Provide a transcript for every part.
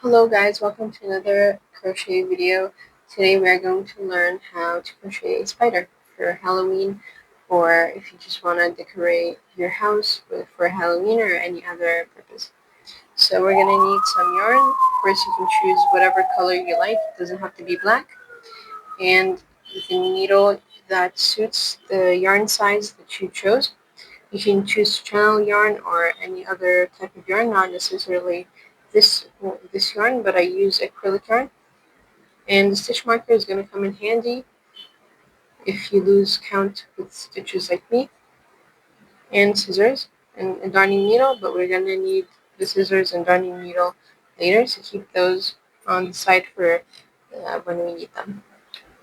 Hello guys, welcome to another crochet video. Today we are going to learn how to crochet a spider for Halloween, or if you just want to decorate your house for Halloween or any other purpose. So we're going to need some yarn. Of course you can choose whatever color you like, it doesn't have to be black. And the needle that suits the yarn size that you chose. You can choose channel yarn or any other type of yarn, not necessarily this yarn, but I use acrylic yarn. And the stitch marker is going to come in handy if you lose count with stitches like me, and scissors and a darning needle, but we're going to need the scissors and darning needle later, so keep those on the side for when we need them.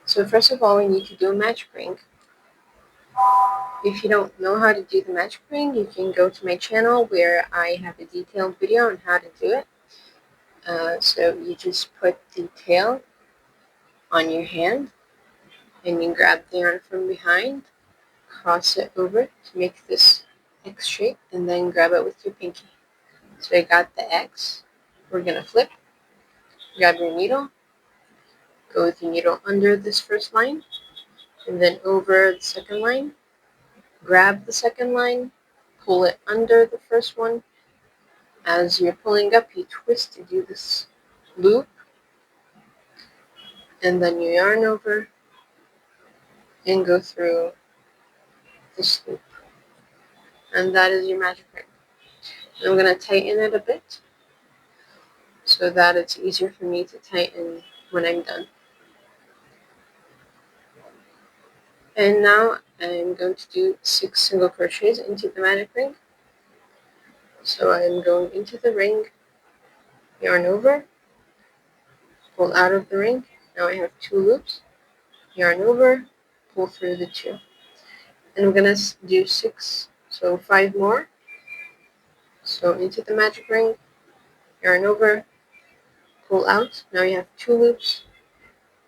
So first of all, we need to do a magic ring. If you don't know how to do the magic ring, you can go to my channel where I have a detailed video on how to do it. So you just put the tail on your hand and you grab the yarn from behind, cross it over to make this X shape, and then grab it with your pinky. So I got the X. We're going to flip, grab your needle, go with your needle under this first line, and then over the second line, grab the second line, pull it under the first one. As you're pulling up, you twist to do this loop, and then you yarn over and go through this loop. And that is your magic ring. I'm going to tighten it a bit so that it's easier for me to tighten when I'm done. And now I'm going to do 6 single crochets into the magic ring. So I'm going into the ring, yarn over, pull out of the ring. Now I have 2 loops, yarn over, pull through the 2. And I'm going to do 6, so 5 more. So into the magic ring, yarn over, pull out. Now you have 2 loops,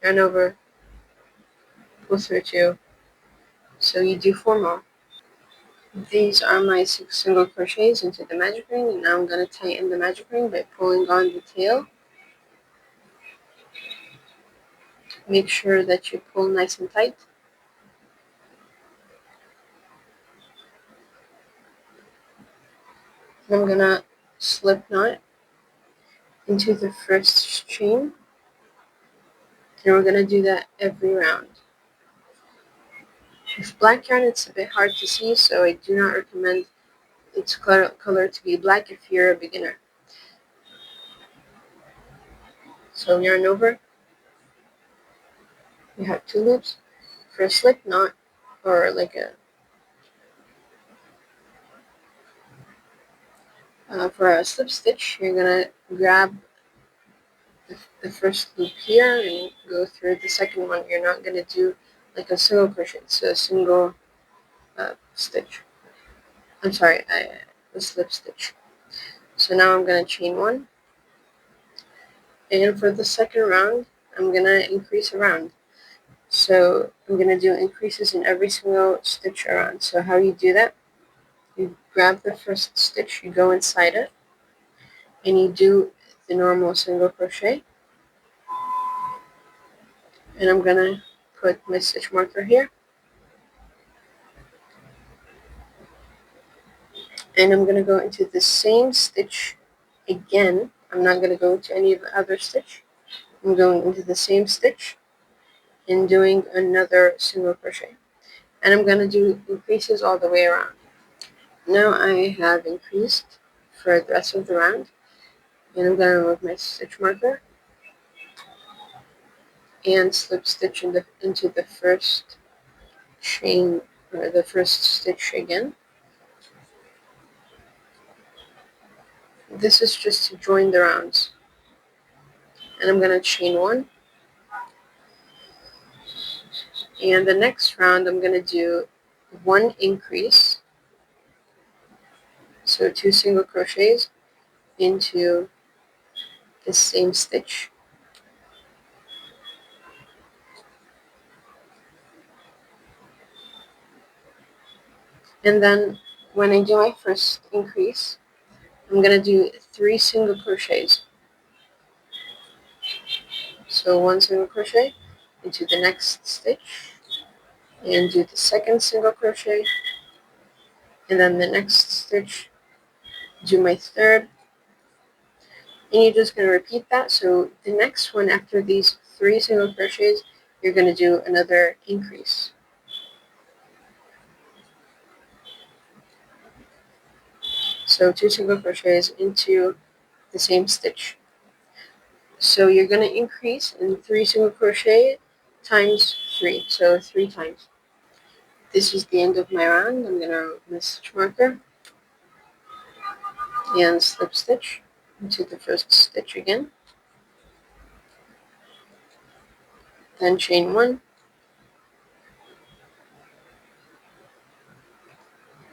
yarn over, pull through 2. So you do 4 more. These are my 6 single crochets into the magic ring, and now I'm going to tighten the magic ring by pulling on the tail. Make sure that you pull nice and tight. I'm going to slip knot into the first chain, and we're going to do that every round. With black yarn it's a bit hard to see, so I do not recommend its color to be black if you're a beginner. So yarn over, you have 2 loops. For a slip knot, or like for a slip stitch, you're going to grab the first loop here and go through the second one. You're not going to do like a single crochet, it's a single stitch. I'm sorry, a slip stitch. So now I'm going to chain 1, and for the second round I'm going to increase around. So I'm going to do increases in every single stitch around. So how you do that, you grab the first stitch, you go inside it, and you do the normal single crochet. And I'm going to put my stitch marker here, and I'm going to go into the same stitch again. I'm not going to go into any of the other stitch. I'm going into the same stitch and doing another single crochet, and I'm going to do increases all the way around. Now I have increased for the rest of the round, and I'm going to remove my stitch marker and slip stitch into the first chain, or the first stitch again. This is just to join the rounds. And I'm going to chain 1. And the next round I'm going to do 1 increase, so 2 single crochets into the same stitch. And then when I do my first increase, I'm going to do 3 single crochets. So 1 single crochet into the next stitch, and do the second single crochet, and then the next stitch, do my third, and you're just going to repeat that. So the next one after these 3 single crochets, you're going to do another increase. So 2 single crochets into the same stitch. So you're going to increase in 3 single crochet times 3, so 3 times. This is the end of my round. I'm going to put a stitch marker and slip stitch into the first stitch again, then chain 1,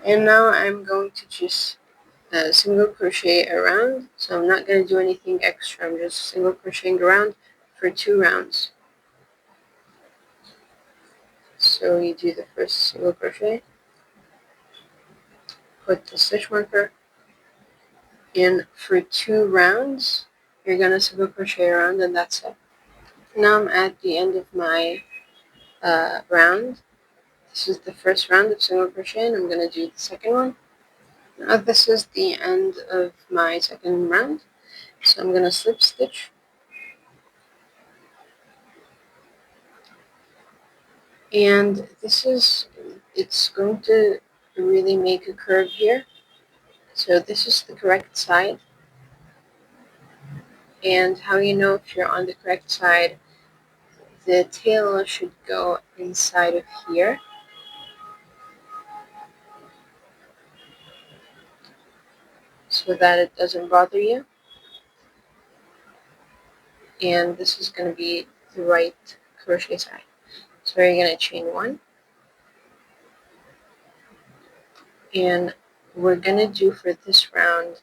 and now I'm going to just single crochet around. So I'm not going to do anything extra. I'm just single crocheting around for 2 rounds. So you do the first single crochet, put the stitch marker, and for 2 rounds you're going to single crochet around, and that's it. Now I'm at the end of my round. This is the first round of single crochet, and I'm going to do the second one. Now this is the end of my second round, so I'm going to slip stitch, and it's going to really make a curve here. So this is the correct side, and how you know if you're on the correct side, the tail should go inside of here, so that it doesn't bother you. And this is going to be the right crochet side. So you're going to chain 1, and we're going to do for this round,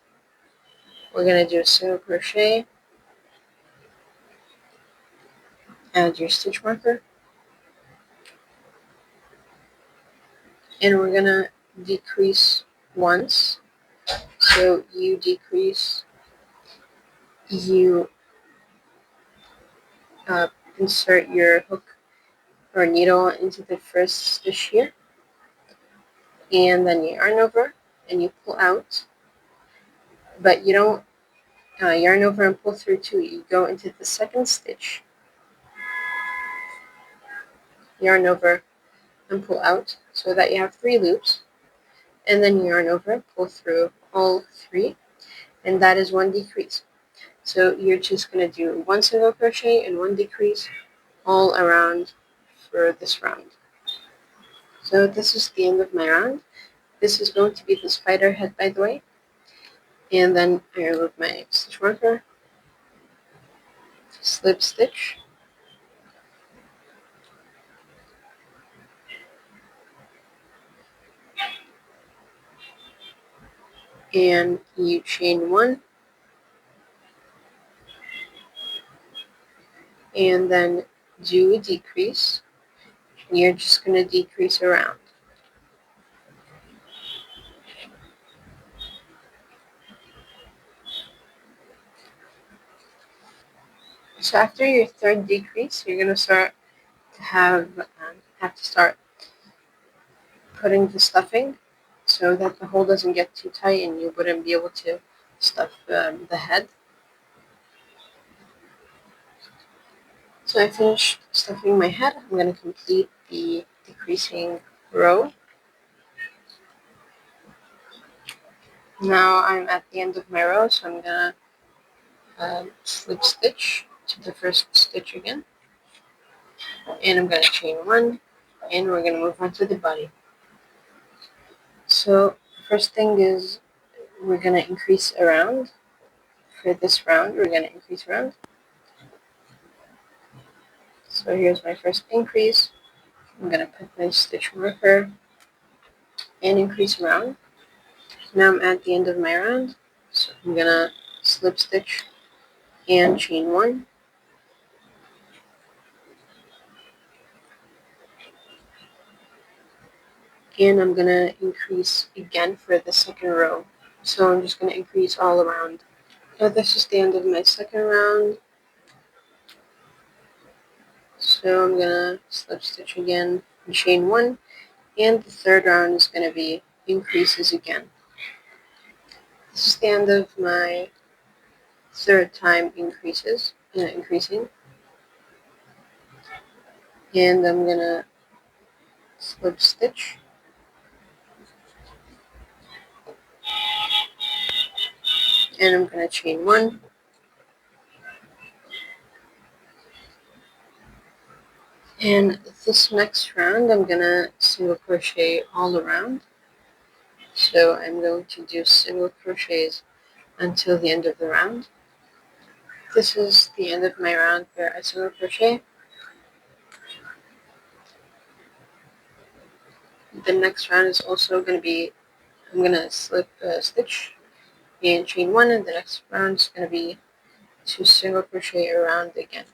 we're going to do a single crochet, add your stitch marker, and we're going to decrease once. So you decrease, you insert your hook or needle into the first stitch here, and then you yarn over and you pull out, but you don't yarn over and pull through too. You go into the second stitch, yarn over and pull out, so that you have 3 loops, and then you yarn over, pull through all 3, and that is 1 decrease. So you're just going to do 1 single crochet and 1 decrease all around for this round. So this is the end of my round. This is going to be the spider head, by the way. And then I remove my stitch marker, slip stitch, and you chain 1, and then do a decrease. You're just going to decrease around. So after your third decrease, you're going to start to have to start putting the stuffing, so that the hole doesn't get too tight and you wouldn't be able to stuff the head. So I finished stuffing my head. I'm going to complete the decreasing row. Now I'm at the end of my row, so I'm going to slip stitch to the first stitch again, and I'm going to chain 1, and we're going to move on to the body. So the first thing is we're going to increase around. For this round, we're going to increase around. So here's my first increase. I'm going to put my stitch marker and increase around. Now I'm at the end of my round, so I'm going to slip stitch and chain 1. And I'm going to increase again for the second row. So I'm just going to increase all around. So this is the end of my second round. So I'm gonna slip stitch again and chain 1, and the third round is gonna be increases again. This is the end of my third time increasing, and I'm gonna slip stitch, and I'm gonna chain 1, and this next round I'm gonna single crochet all around. So I'm going to do single crochets until the end of the round. This is the end of my round where I single crochet. The next round is also going to be, I'm going to slip stitch and chain 1, and the next round is going to be to single crochet around again.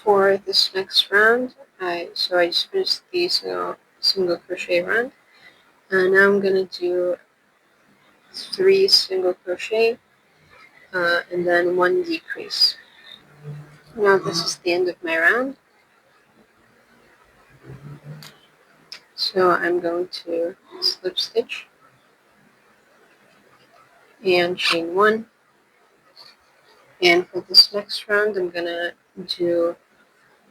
For this next round, I just finished the single crochet round, and now I'm going to do 3 single crochet and then 1 decrease. Now this is the end of my round. So I'm going to slip stitch and chain 1, and for this next round I'm gonna do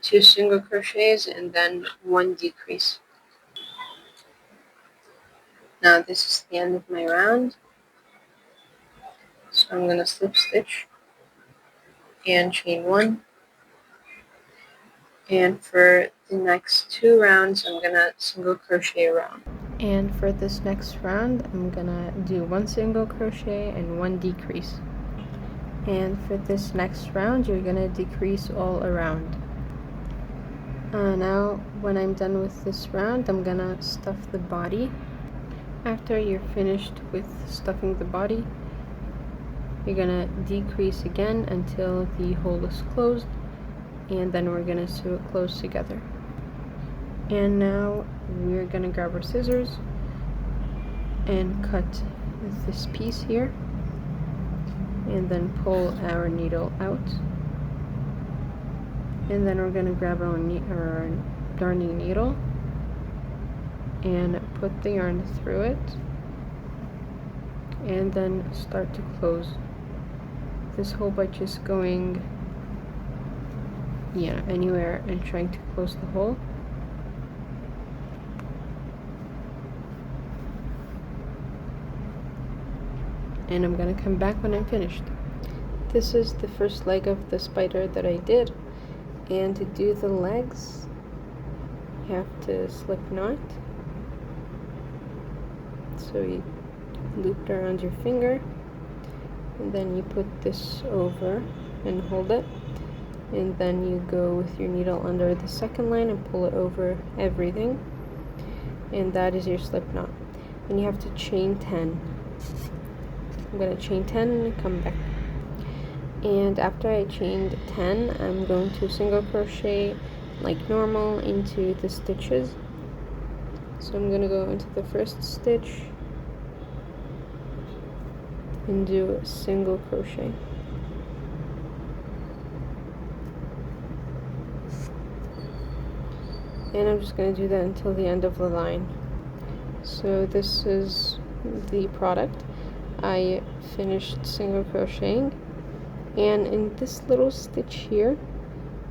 2 single crochets and then 1 decrease. Now this is the end of my round, so I'm gonna slip stitch and chain 1, and for the next 2 rounds I'm gonna single crochet around. And for this next round I'm gonna do 1 single crochet and 1 decrease. And for this next round you're gonna decrease all around. Now when I'm done with this round I'm gonna stuff the body. After you're finished with stuffing the body, you're gonna decrease again until the hole is closed, and then we're gonna sew it closed together. And now we're gonna grab our scissors and cut this piece here, and then pull our needle out, and then we're gonna grab our darning needle and put the yarn through it, and then start to close this hole by just going anywhere and trying to close the hole. And I'm gonna come back when I'm finished. This is the first leg of the spider that I did, and to do the legs you have to slip knot. So you loop it around your finger, and then you put this over and hold it, and then you go with your needle under the second line and pull it over everything, and that is your slip knot. And you have to chain 10. I'm going to chain 10 and come back. And after I chained 10, I'm going to single crochet like normal into the stitches. So I'm going to go into the first stitch and do a single crochet. And I'm just going to do that until the end of the line. So this is the product. I finished single crocheting, and in this little stitch here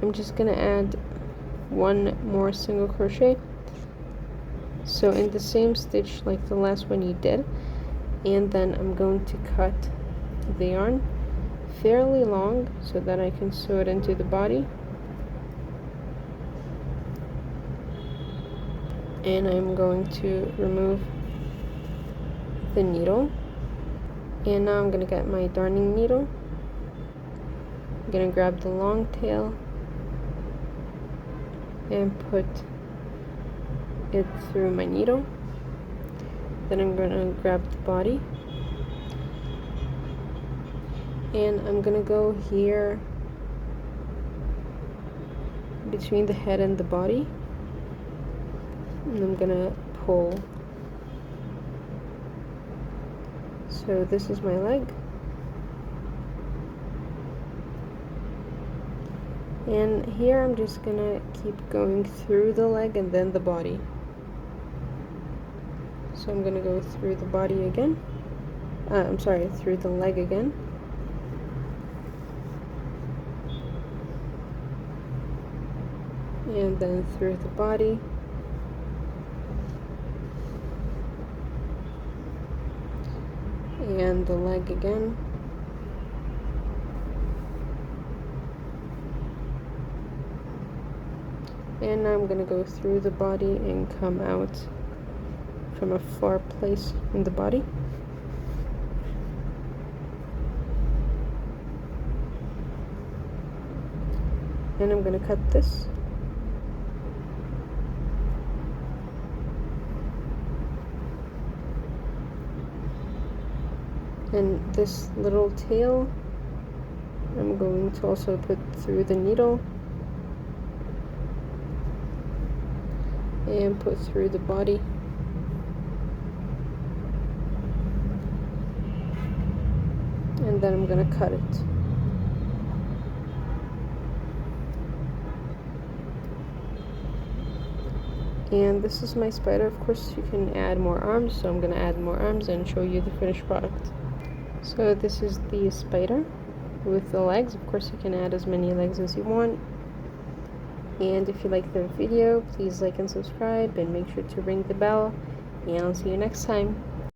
I'm just going to add 1 more single crochet, so in the same stitch like the last one you did, and then I'm going to cut the yarn fairly long so that I can sew it into the body. And I'm going to remove the needle, and now I'm going to get my darning needle. I'm going to grab the long tail and put it through my needle. Then I'm going to grab the body, and I'm going to go here between the head and the body, and I'm going to pull. So this is my leg, And here I'm just gonna keep going through the leg and then the body. So I'm gonna go through the body again. Through the leg again. And then through the body. And the leg again. And now I'm gonna go through the body and come out from a far place in the body. And I'm gonna cut this. And this little tail I'm going to also put through the needle and put through the body. And then I'm gonna cut it. And this is my spider. Of course you can add more arms, so I'm gonna add more arms and show you the finished product. So this is the spider with the legs. Of course you can add as many legs as you want. And if you like the video, please like and subscribe and make sure to ring the bell, and I'll see you next time.